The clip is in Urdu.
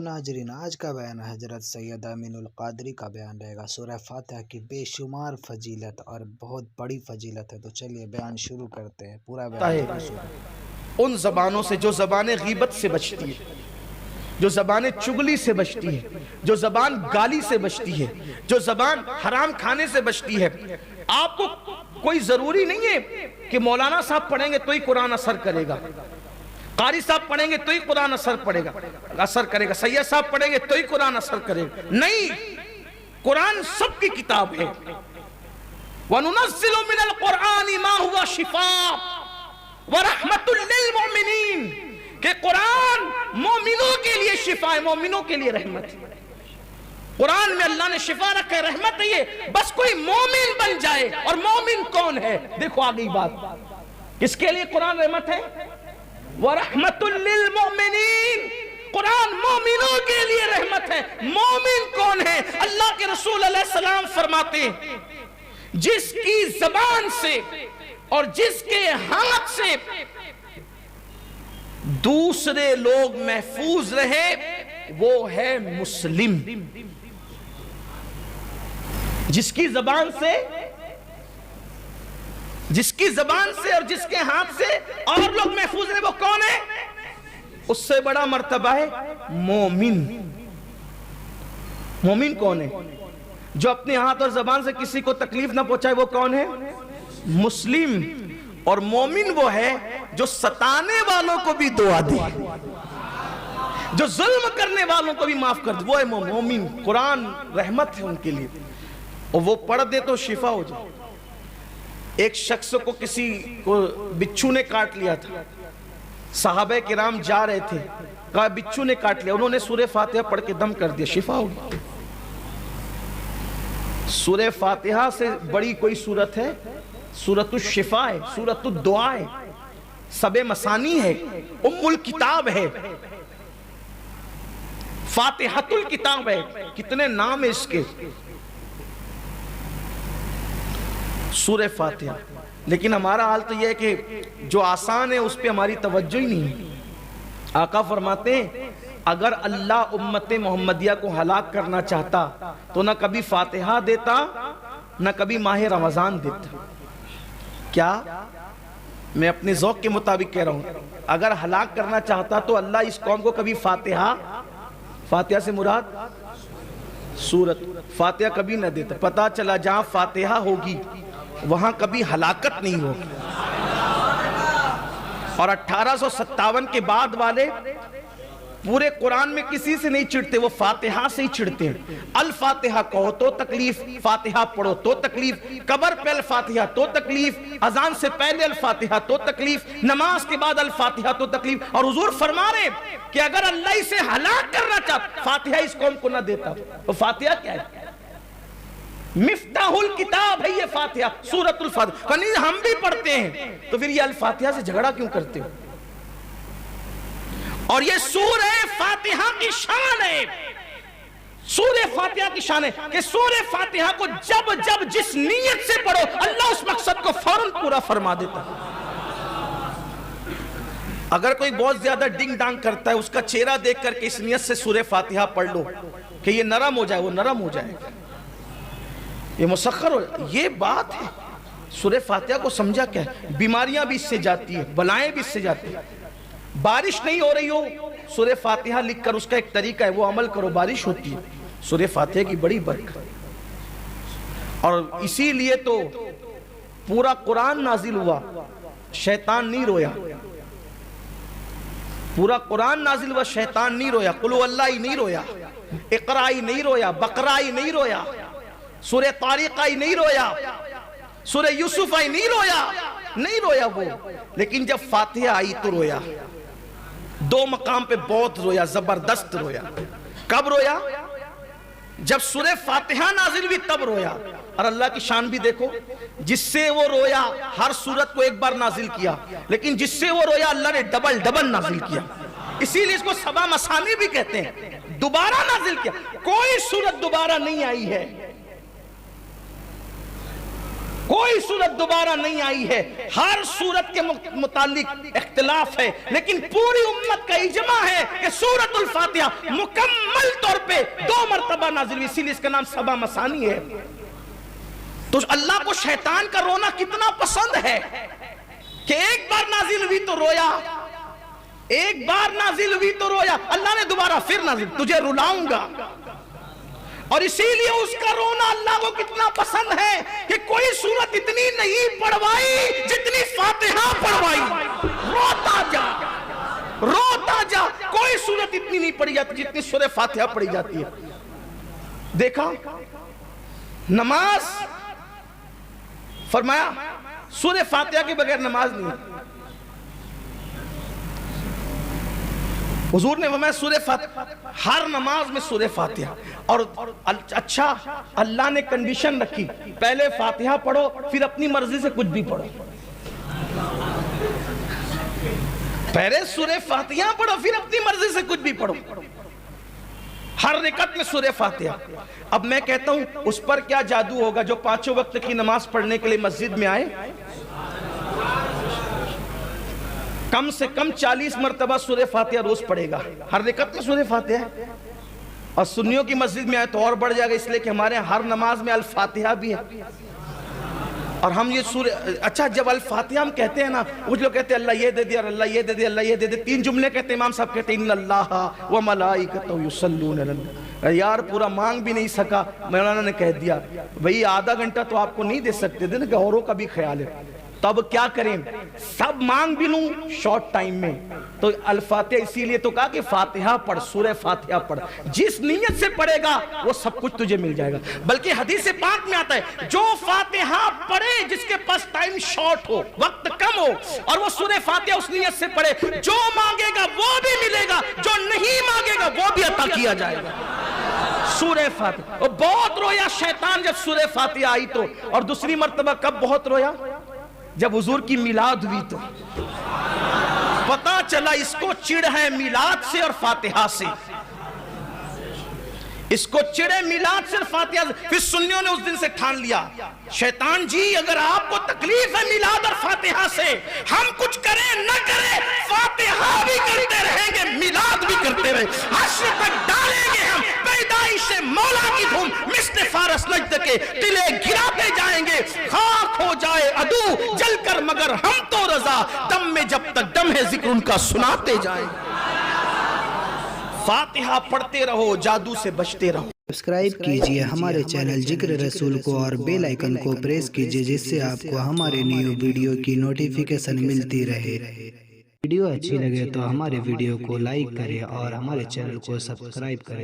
ناظرین، آج کا بیان حضرت سید امین القادری کا بیان رہے گا۔ سورہ فاتحہ کی بے شمار فضیلت اور بہت بڑی فضیلت ہے، تو چلیے بیان شروع کرتے ہیں۔ پورا بیان ان زبانوں سے جو زبان غیبت سے بچتی ہے، جو زبان چگلی سے بچتی ہے، جو زبان گالی سے بچتی ہے، جو زبان حرام کھانے سے بچتی ہے۔ آپ کو کوئی ضروری نہیں ہے کہ مولانا صاحب پڑھیں گے تو ہی قرآن اثر کرے گا، قاری صاحب پڑھیں گے تو ہی قرآن اثر کرے گا، سید صاحب پڑھیں گے تو ہی قرآن اثر کرے گا۔ نہیں، قرآن سب کی کتاب ہے۔ وَنُنَزِّلُ مِنَ الْقُرْآنِ مَا هُوَ شِفَاءٌ وَرَحْمَةٌ لِّلْمُؤْمِنِينَ کہ قرآن مومنوں کے لیے شفا ہے، مومنوں کے لیے رحمت ہے۔ قرآن میں اللہ نے شفا رکھا ہے، رحمت ہے۔ یہ بس کوئی مومن بن جائے۔ اور مومن کون ہے؟ دیکھو آگئی بات، کس کے لیے قرآن رحمت ہے؟ وَرَحْمَةٌ لِّلْمُؤْمِنِينَ، قرآن مومنوں کے لیے رحمت ہے۔ مومن کون ہے؟ اللہ کے رسول علیہ السلام فرماتے ہیں جس کی زبان سے اور جس کے ہاتھ سے دوسرے لوگ محفوظ رہے وہ ہے مسلم۔ جس کی زبان سے اور جس کے ہاتھ سے اور لوگ محفوظ رہے وہ کون ہے؟ اس سے بڑا مرتبہ ہے مومن۔ مومن کون ہے؟ جو اپنے ہاتھ اور زبان سے کسی کو تکلیف نہ پہنچائے وہ کون ہے؟ مسلم۔ اور مومن وہ ہے جو ستانے والوں کو بھی دعا دے، جو ظلم کرنے والوں کو بھی معاف کر دے، وہ ہے مومن۔ قرآن رحمت ہے ان کے لیے، اور وہ پڑھ دے تو شفا ہو جائے۔ ایک شخص کو کسی کو بچھو نے کاٹ لیا تھا، صحابہ کرام جا رہے تھے، کہا بچھو نے کاٹ لیا، انہوں نے سورہ فاتحہ پڑھ کے دم کر دیا، شفا ہو گئی۔ سورہ فاتحہ سے بڑی کوئی سورت ہے؟ سورۃ الشفا ہے، سورۃ الدعا ہے، سب مسانی ہے، ام الکتاب ہے، فاتحۃ الکتاب ہے۔ کتنے نام ہے اس کے، سورہ فاتحہ۔ لیکن ہمارا حال تو یہ ہے کہ جو آسان ہے اس پہ ہماری توجہ ہی نہیں ہے۔ آقا فرماتے ہیں اگر اللہ امت محمدیہ کو ہلاک کرنا چاہتا تو نہ کبھی فاتحہ دیتا نہ کبھی ماہ رمضان دیتا۔ کیا؟ میں اپنے ذوق کے مطابق کہہ رہا ہوں، اگر ہلاک کرنا چاہتا تو اللہ اس قوم کو کبھی فاتحہ سے مراد سورت فاتحہ کبھی نہ دیتا۔ پتہ چلا جہاں فاتحہ ہوگی وہاں کبھی ہلاکت نہیں ہوگی۔ اور 1857 کے بعد والے پورے قرآن میں کسی سے نہیں چڑھتے، وہ فاتحہ سے ہی چڑھتے ہیں۔ الفاتحہ کہو تو تکلیف، فاتحہ پڑھو تو تکلیف، قبر پہ الفاتحہ تو تکلیف، اذان سے پہلے الفاتحہ تو تکلیف، نماز کے بعد الفاتحہ تو تکلیف۔ اور حضور فرما رہے کہ اگر اللہ اسے ہلاک کرنا چاہتا فاتحہ اس قوم کو نہ دیتا۔ تو فاتحہ کیا ہے؟ مفتاح الکتاب ہے یہ فاتحہ، سورۃ الفاتحہ۔ کنی ہم بھی پڑھتے ہیں تو پھر یہ الفاتحہ سے جھگڑا کیوں کرتے ہو؟ اور یہ سورہ فاتحہ کی شان ہے، سورہ فاتحہ کی شان ہے کہ سورہ فاتحہ کو جب جس نیت سے پڑھو اللہ اس مقصد کو فوراً پورا فرما دیتا ہے۔ اگر کوئی بہت زیادہ ڈنگ ڈانگ کرتا ہے اس کا چہرہ دیکھ کر کے اس نیت سے سورہ فاتحہ پڑھ لو کہ یہ نرم ہو جائے، وہ نرم ہو جائے، یہ مسخر ہو جائے۔ یہ بات ہے، سورہ فاتحہ کو سمجھا کیا ہے؟ بیماریاں بھی اس سے جاتی ہیں، بلائیں بھی اس سے جاتی ہیں۔ بارش نہیں ہو رہی ہو، سورہ فاتحہ لکھ کر اس کا ایک طریقہ ہے، وہ عمل کرو، بارش ہوتی ہے۔ سورہ فاتحہ کی بڑی برکت، اور اسی لیے تو پورا قرآن نازل ہوا، شیطان نہیں رویا۔ پورا قرآن نازل ہوا، شیطان نہیں رویا، قل هو اللہ ہی نہیں رویا، اقرا ہی نہیں رویا، بقرہ ہی نہیں رویا، سورہ طارق ہی نہیں رویا، سورہ یوسف ہی نہیں رویا وہ۔ لیکن جب فاتحہ آئی تو رویا، دو مقام پہ بہت رویا، زبردست رویا۔ کب رویا؟ جب سورہ فاتحہ نازل ہوئی تب رویا۔ اور اللہ کی شان بھی دیکھو، جس سے وہ رویا ہر سورت کو ایک بار نازل کیا، لیکن جس سے وہ رویا اللہ نے ڈبل نازل کیا۔ اسی لیے اس کو سبع مثانی بھی کہتے ہیں، دوبارہ نازل کیا۔ کوئی سورت دوبارہ نہیں آئی ہے۔ کوئی صورت دوبارہ نہیں آئی ہے. ہر صورت کے متعلق اختلاف ہے، لیکن پوری امت کا اجماع ہے کہ سورۃ الفاتحہ مکمل طور پہ 2 مرتبہ نازل ہوئی، اسی لیے اس کا نام سبع مثانی ہے. تو اللہ کو شیطان کا رونا کتنا پسند ہے کہ ایک بار نازل ہوئی تو رویا، ایک بار نازل ہوئی تو رویا، اللہ نے دوبارہ پھر نازل، تجھے رلاؤں گا. اور اسی لیے اس کا رونا اللہ کو کتنا پسند ہے کہ کوئی سورت اتنی نہیں پڑھوائی جتنی فاتحہ پڑھوائی. روتا جا، روتا جا. کوئی سورت اتنی نہیں پڑھی جاتی جتنی سورہ فاتحہ پڑھی جاتی ہے. دیکھا نماز، فرمایا سورہ فاتحہ کے بغیر نماز نہیں. حضور نے فرمایا سورہ فاتحہ، ہر نماز میں سورہ فاتحہ. اور اچھا اللہ نے کنڈیشن رکھی، پہلے فاتحہ پڑھو پھر اپنی مرضی سے کچھ بھی پڑھو. پہلے سورہ فاتحہ پڑھو پھر اپنی مرضی سے کچھ بھی پڑھو. ہر رکعت میں سورہ فاتحہ. اب میں کہتا ہوں اس پر کیا جادو ہوگا جو 5 وقت کی نماز پڑھنے کے لیے مسجد میں آئے؟ کم سے کم 40 مرتبہ سورہ فاتحہ روز پڑھے گا. ہر رکعت میں سورہ فاتحہ ہے. اور سنیوں کی مسجد میں آئے تو اور بڑھ جائے گا، اس لیے کہ ہمارے ہر نماز میں الفاتحہ بھی ہے. اور ہم یہ سورہ، اچھا جب الفاتحہ ہم کہتے ہیں نا، وہ لوگ کہتے ہیں اللہ یہ دے دیا، اللہ یہ دے دیا، اللہ یہ دے دیا. 3 جملے کہتے ہیں، امام صاحب کہتے ہیں ان اللہ و ملائکتہ یصلون علی النبی. یار پورا مانگ بھی نہیں سکا، مولانا نے کہہ دیا. بھئی آدھا گھنٹہ تو آپ کو نہیں دے سکتے تھے نا کہ اوروں کا بھی خیال ہے. تو اب کیا کریں، سب مانگ بھی لوں شارٹ ٹائم میں. تو الفاتحہ اسی لیے تو کہا کہ فاتحہ پڑھ، سورہ فاتحہ پڑھ. جس نیت سے پڑھے گا وہ سب کچھ تجھے مل جائے گا. بلکہ حدیث پاک میں آتا ہے جو فاتحہ پڑھے، جس کے پاس ٹائم شارٹ ہو، وقت کم ہو، اور وہ سورہ فاتحہ اس نیت سے پڑھے، جو مانگے گا وہ بھی ملے گا، جو نہیں مانگے گا وہ بھی عطا کیا جائے گا. سورہ فاتحہ. اور بہت رویا شیطان جب سورہ فاتحہ آئی تو. اور دوسری مرتبہ کب بہت رویا؟ جب حضور کی میلاد ہوئی تو پتا چلا اس کو چڑ ہے میلاد سے اور فاتحہ سے. اس کو چڑے میلاد سے اور فاتحہ سے. پھر سنیوں نے اس دن سے ٹھان لیا، شیطان جی اگر آپ کو تکلیف ہے میلاد اور فاتحہ سے، ہم کچھ کریں نہ کریں فاتحہ بھی کرتے رہیں گے، میلاد بھی کرتے رہیں. حشر تک ڈالیں گے ہم پیدائش مولا کی دھوم، مثل فارس نجد کے قلعے گراتے جائیں گے. خاک ہو جائے عدو جل کر مگر ہم تو رضا، دم میں جب تک دم ہے ذکر ان کا سناتے جائیں. فاتحہ پڑھتے رہو، جادو سے بچتے رہو. سبسکرائب کیجئے ہمارے چینل ذکر رسول کو اور بیل آئیکن کو پریس کیجئے، جس سے آپ کو ہمارے نیو ویڈیو کی نوٹیفیکیشن ملتی رہے. ویڈیو اچھی لگے تو ہمارے ویڈیو کو لائک کریں اور ہمارے چینل کو سبسکرائب کریں.